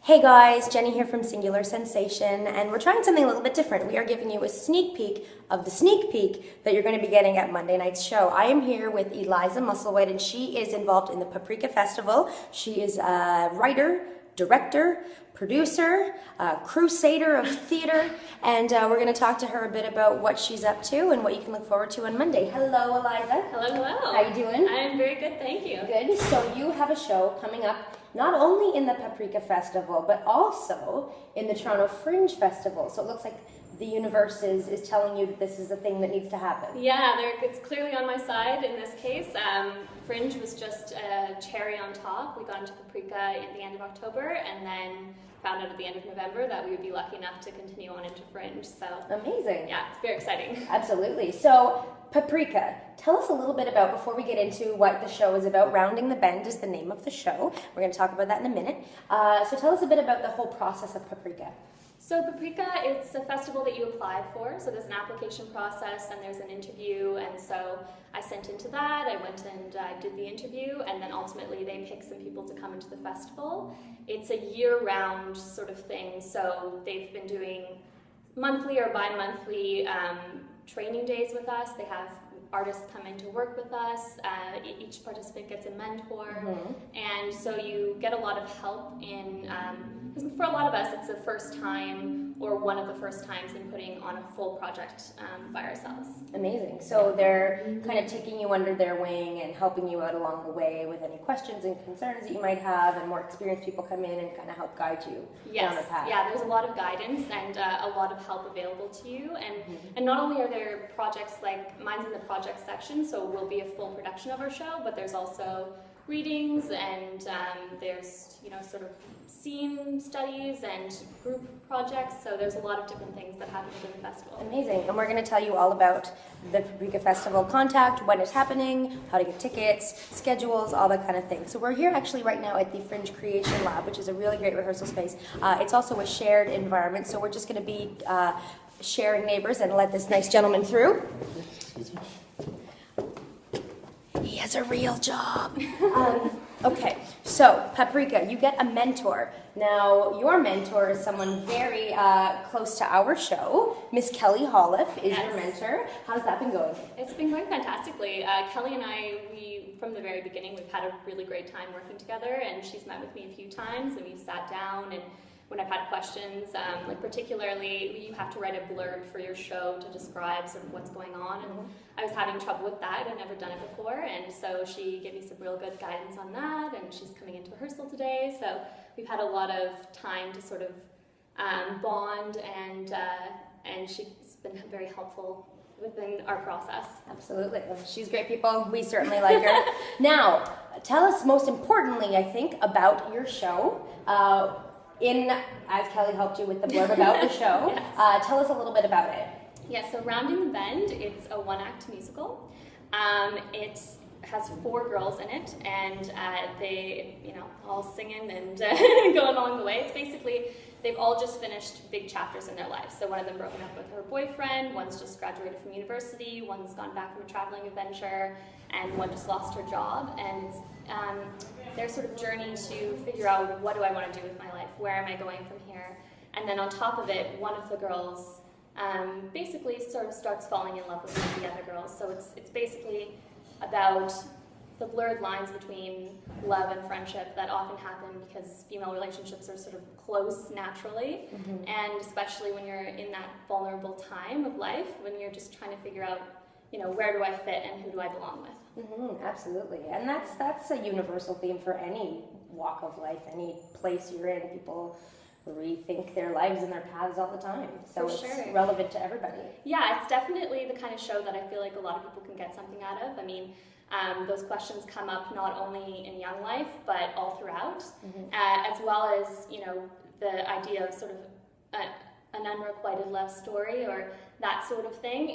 Hey guys, Jenny here from Singular Sensation, and we're trying something a little bit different. We are giving you a sneak peek of the sneak peek that you're going to be getting at Monday night's show. I am here with Eliza Musselwhite, and she is involved in the Paprika Festival. She is a writer, director, producer, crusader of theater, and we're going to talk to her a bit about what she's up to and what you can look forward to on Monday. Hello, Eliza. Hello, hello. How you doing? I'm very good, thank you. Good. So you have a show coming up not only in the Paprika Festival, but also in the Toronto Fringe Festival. So it looks like the universe is telling you that this is a thing that needs to happen. Yeah, it's clearly on my side in this case. Fringe was just a cherry on top. We got into Paprika at the end of October and then found out at the end of November that we would be lucky enough to continue on into Fringe. So amazing. Yeah, it's very exciting. Absolutely. So Paprika, tell us a little bit about, before we get into what the show is about. Rounding the Bend is the name of the show. We're going to talk about that in a minute. So tell us a bit about the whole process of Paprika. So Paprika, it's a festival that you apply for. So there's an application process and there's an interview. And so I sent into that. I went and did the interview, and then ultimately they pick some people to come into the festival. It's a year-round sort of thing. So they've been doing monthly or bi-monthly training days with us. They have artists come in to work with us. Each participant gets a mentor, and so you get a lot of help in, because for a lot of us it's the first time or one of the first times in putting on a full project by ourselves. Amazing. So they're kind of taking you under their wing and helping you out along the way with any questions and concerns that you might have, and more experienced people come in and kind of help guide you down the path. Yeah, there's a lot of guidance and a lot of help available to you, and not only are there projects like mine's in the project section, so it will be a full production of our show, but there's also readings and there's sort of scene studies and group projects, so there's a lot of different things that happen within the festival. Amazing. And we're going to tell you all about the Paprika Festival contact, when it's happening, how to get tickets, schedules, all that kind of thing. So we're here actually right now at the Fringe Creation Lab, which is a really great rehearsal space. It's also a shared environment, so we're just going to be sharing neighbors and let this nice gentleman through. Excuse me. He has a real job. Okay, so Paprika, you get a mentor. Now, your mentor is someone very close to our show. Miss Kelly Holliff is your mentor. How's that been going? It's been going fantastically. Kelly and I, from the very beginning, we've had a really great time working together, and she's met with me a few times, and we've sat down, and when I've had questions, like particularly you have to write a blurb for your show to describe sort of what's going on, and I was having trouble with that. I'd never done it before, and so she gave me some real good guidance on that, and she's coming into rehearsal today, so we've had a lot of time to sort of bond, and she's been very helpful within our process. Absolutely. She's great people. We certainly like her. Now, tell us most importantly, I think, about your show. As Kelly helped you with the blurb about the show, yes. Tell us a little bit about it. Yeah, so Rounding the Bend, it's a one-act musical. It has 4 girls in it, and they, all singing and going along the way. It's basically, they've all just finished big chapters in their lives. So one of them broken up with her boyfriend, one's just graduated from university, one's gone back from a traveling adventure, and one just lost her job. And it's their sort of journey to figure out, what do I want to do with my life? Where am I going from here? And then on top of it, one of the girls basically sort of starts falling in love with one of the other girls. So it's basically about the blurred lines between love and friendship that often happen because female relationships are sort of close naturally, and especially when you're in that vulnerable time of life, when you're just trying to figure out, where do I fit and who do I belong with? Absolutely, and that's a universal theme for any walk of life, any place you're in. People rethink their lives and their paths all the time, so it's relevant to everybody. Yeah, it's definitely the kind of show that I feel like a lot of people can get something out of. I mean, those questions come up not only in young life, but all throughout, as well as, the idea of sort of an unrequited love story or that sort of thing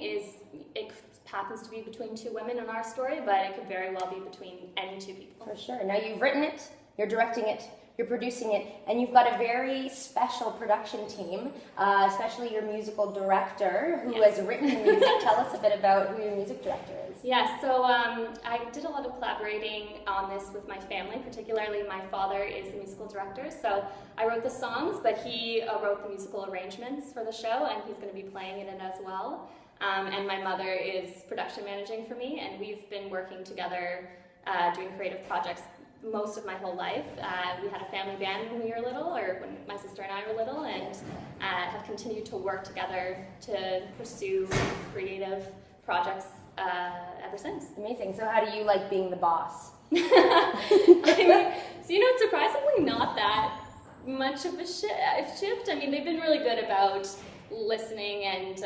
it happens to be between 2 women in our story, but it could very well be between any 2 people. For sure. Now, you've written it, you're directing it, you're producing it, and you've got a very special production team, especially your musical director who has written the music. Tell us a bit about who your music director is. Yeah, so I did a lot of collaborating on this with my family, particularly my father is the musical director, so I wrote the songs, but he wrote the musical arrangements for the show, and he's going to be playing in it as well. And my mother is production managing for me, and we've been working together doing creative projects most of my whole life. We had a family band when we were little, or when my sister and I were little, and have continued to work together to pursue creative projects ever since. Amazing. So how do you like being the boss? I mean, so it's surprisingly not that much of a shift. I mean, they've been really good about listening and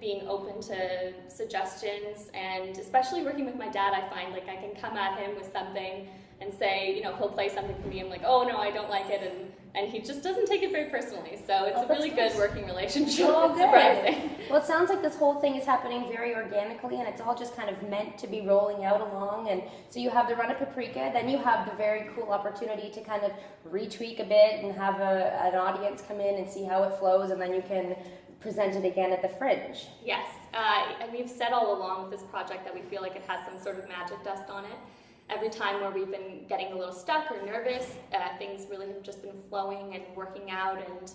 being open to suggestions, and especially working with my dad, I find like I can come at him with something and say, he'll play something for me, I'm like, oh no, I don't like it, and he just doesn't take it very personally, so it's a really good working relationship. It's surprising. Well, it sounds like this whole thing is happening very organically, and it's all just kind of meant to be rolling out along, and so you have the run of Paprika, then you have the very cool opportunity to kind of retweak a bit and have an audience come in and see how it flows, and then you can present it again at the Fringe. Yes, and we've said all along with this project that we feel like it has some sort of magic dust on it. Every time where we've been getting a little stuck or nervous, things really have just been flowing and working out, and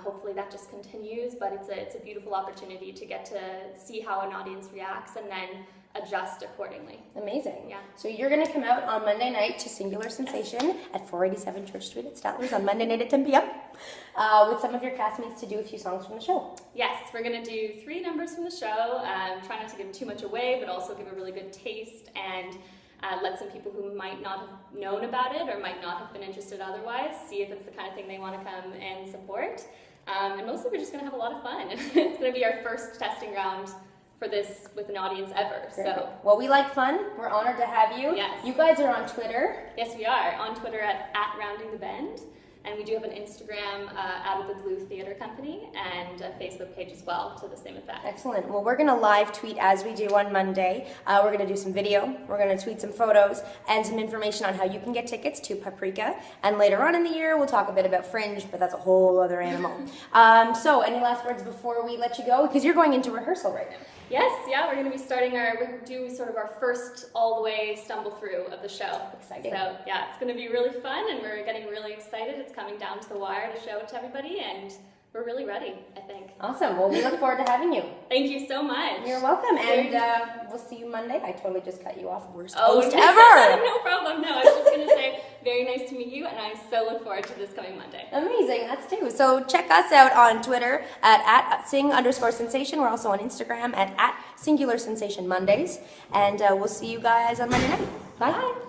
hopefully that just continues, but it's a beautiful opportunity to get to see how an audience reacts and then adjust accordingly. Amazing. Yeah. So you're going to come out on Monday night to Singular Sensation at 487 Church Street at Statler's on Monday night at 10 p.m. With some of your castmates to do a few songs from the show. Yes, we're going to do 3 numbers from the show. Try not to give too much away, but also give a really good taste and let some people who might not have known about it or might not have been interested otherwise see if it's the kind of thing they want to come and support. And mostly we're just going to have a lot of fun. It's going to be our first testing round for this with an audience ever. So, well, we like fun. We're honored to have you. Yes. You guys are on Twitter. Yes, we are. On Twitter at Rounding the Bend. And we do have an Instagram, Out of the Blue Theatre Company, and a Facebook page as well to the same effect. Excellent. Well, we're going to live tweet as we do on Monday. We're going to do some video. We're going to tweet some photos and some information on how you can get tickets to Paprika. And later on in the year, we'll talk a bit about Fringe, but that's a whole other animal. So, any last words before we let you go? Because you're going into rehearsal right now. Yes, yeah, we're going to be starting we're doing sort of our first all the way stumble through of the show. Exciting. So yeah, it's going to be really fun, and we're getting really excited. It's coming down to the wire to show it to everybody, and we're really ready, I think. Awesome. Well, we look forward to having you. Thank you so much. You're welcome, and we'll see you Monday. I totally just cut you off. Worst host no. ever. No problem. No, I was just going to say, very nice to meet you, and I so look forward to this coming Monday. Amazing. That's too. So check us out on Twitter at sing_sensation. We're also on Instagram at Singular Sensation Mondays, and we'll see you guys on Monday night. Bye. Bye.